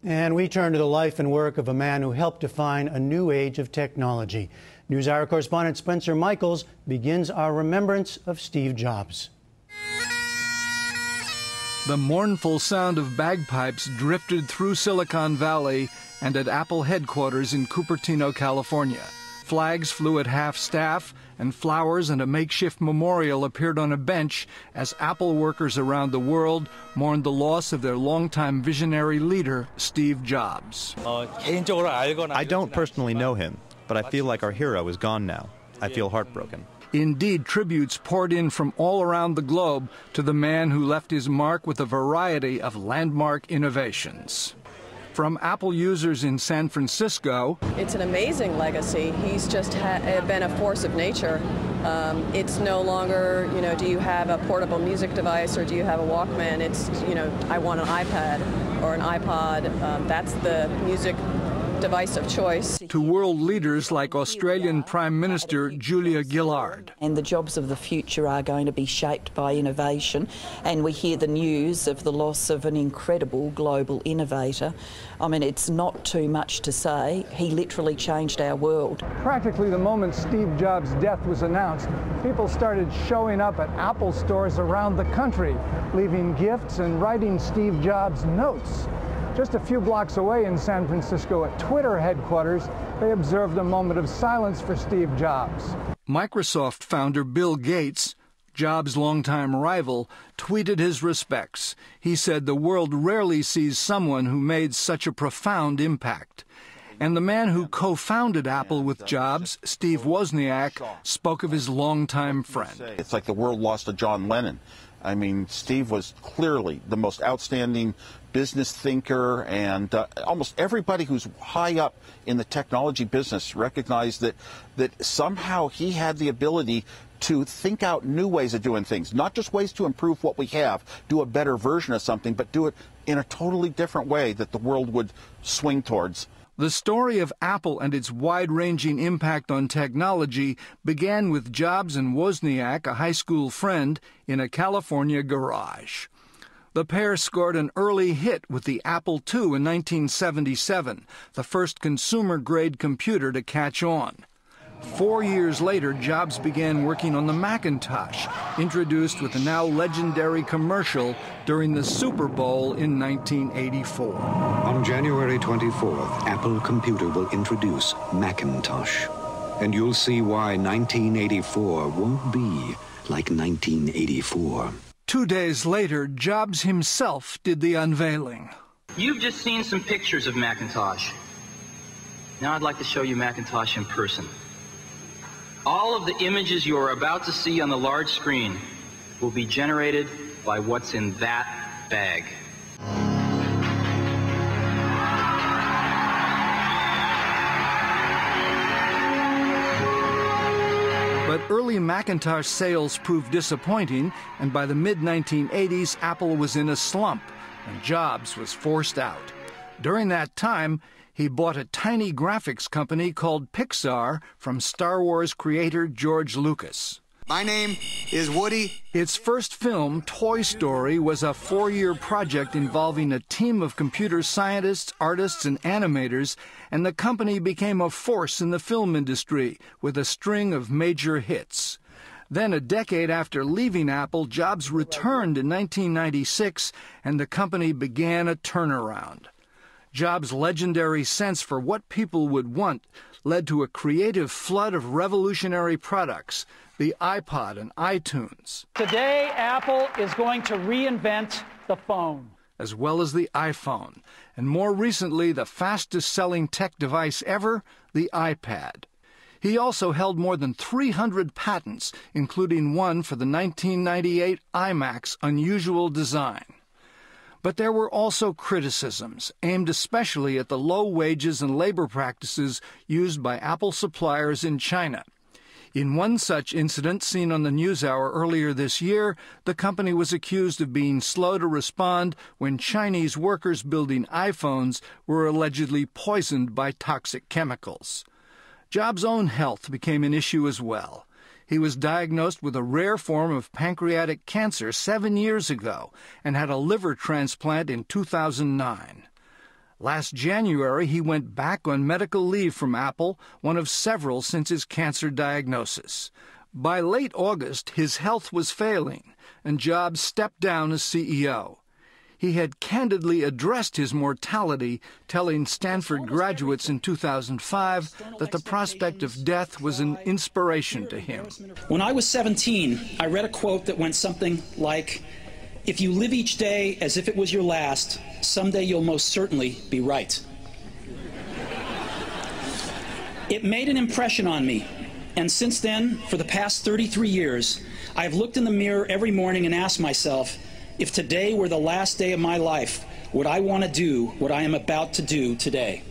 And we turn to the life and work of a man who helped define a new age of technology. NewsHour correspondent Spencer Michaels begins our remembrance of Steve Jobs. The mournful sound of bagpipes drifted through Silicon Valley and at Apple headquarters in Cupertino, California. Flags flew at half-staff, and flowers and a makeshift memorial appeared on a bench as Apple workers around the world mourned the loss of their longtime visionary leader, Steve Jobs. I don't personally know him, but I feel like our hero is gone now. I feel heartbroken. Indeed, tributes poured in from all around the globe to the man who left his mark with a variety of landmark innovations. From Apple users in San Francisco, it's an amazing legacy. He's just been a force of nature. It's no longer, do you have a portable music device or do you have a Walkman? It's, I want an iPad or an iPod. That's the music device of choice. To world leaders like Australian Prime Minister Julia Gillard. And the jobs of the future are going to be shaped by innovation, and we hear the news of the loss of an incredible global innovator. I mean, it's not too much to say. He literally changed our world. Practically the moment Steve Jobs' death was announced, people started showing up at Apple stores around the country, leaving gifts and writing Steve Jobs notes. Just a few blocks away in San Francisco at Twitter headquarters, they observed a moment of silence for Steve Jobs. Microsoft founder Bill Gates, Jobs' longtime rival, tweeted his respects. He said the world rarely sees someone who made such a profound impact. And the man who co-founded Apple with Jobs, Steve Wozniak, spoke of his longtime friend. It's like the world lost a John Lennon. I mean, Steve was clearly the most outstanding business thinker, and almost everybody who's high up in the technology business recognized that somehow he had the ability to think out new ways of doing things, not just ways to improve what we have, do a better version of something, but do it in a totally different way that the world would swing towards. The story of Apple and its wide-ranging impact on technology began with Jobs and Wozniak, a high school friend, in a California garage. The pair scored an early hit with the Apple II in 1977, the first consumer-grade computer to catch on. 4 years later, Jobs began working on the Macintosh, introduced with the now legendary commercial during the Super Bowl in 1984. On January 24th, Apple Computer will introduce Macintosh. And you'll see why 1984 won't be like 1984. 2 days later, Jobs himself did the unveiling. You've just seen some pictures of Macintosh. Now I'd like to show you Macintosh in person. All of the images you are about to see on the large screen will be generated by what's in that bag. But early Macintosh sales proved disappointing, and by the mid-1980s, Apple was in a slump, and Jobs was forced out. During that time, he bought a tiny graphics company called Pixar from Star Wars creator George Lucas. My name is Woody. Its first film, Toy Story, was a 4-year project involving a team of computer scientists, artists, and animators, and the company became a force in the film industry with a string of major hits. Then, a decade after leaving Apple, Jobs returned in 1996, and the company began a turnaround. Jobs' legendary sense for what people would want led to a creative flood of revolutionary products, the iPod and iTunes. Today, Apple is going to reinvent the phone, as well as the iPhone, and more recently, the fastest-selling tech device ever, the iPad. He also held more than 300 patents, including one for the 1998 iMac's unusual design. But there were also criticisms, aimed especially at the low wages and labor practices used by Apple suppliers in China. In one such incident seen on the NewsHour earlier this year, the company was accused of being slow to respond when Chinese workers building iPhones were allegedly poisoned by toxic chemicals. Jobs' own health became an issue as well. He was diagnosed with a rare form of pancreatic cancer 7 years ago and had a liver transplant in 2009. Last January, he went back on medical leave from Apple, one of several since his cancer diagnosis. By late August, his health was failing, and Jobs stepped down as CEO. He had candidly addressed his mortality, telling Stanford graduates in 2005 that the prospect of death was an inspiration to him. When I was 17, I read a quote that went something like, "If you live each day as if it was your last, someday you'll most certainly be right." It made an impression on me, and since then, for the past 33 years, I have looked in the mirror every morning and asked myself, if today were the last day of my life, would I want to do what I am about to do today?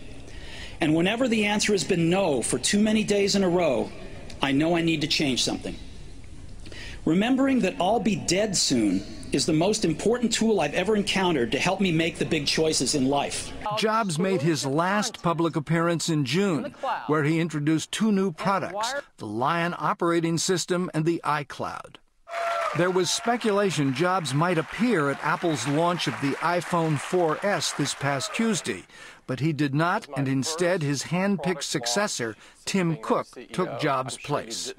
And whenever the answer has been no for too many days in a row, I know I need to change something. Remembering that I'll be dead soon is the most important tool I've ever encountered to help me make the big choices in life. Jobs made his last public appearance in June, where he introduced two new products, the Lion operating system and the iCloud. There was speculation Jobs might appear at Apple's launch of the iPhone 4S this past Tuesday, but he did not, and instead his hand-picked successor, Tim Cook, took Jobs' place.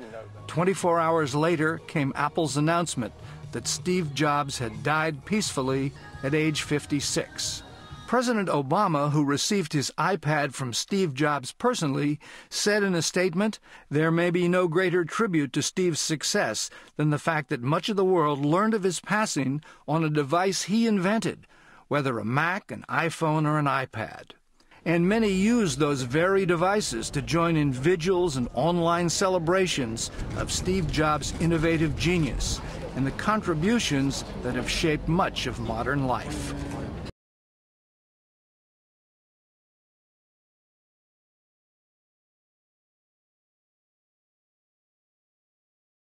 24 hours later came Apple's announcement that Steve Jobs had died peacefully at age 56. President Obama, who received his iPad from Steve Jobs personally, said in a statement, "There may be no greater tribute to Steve's success than the fact that much of the world learned of his passing on a device he invented, whether a Mac, an iPhone, or an iPad." And many used those very devices to join in vigils and online celebrations of Steve Jobs' innovative genius and the contributions that have shaped much of modern life.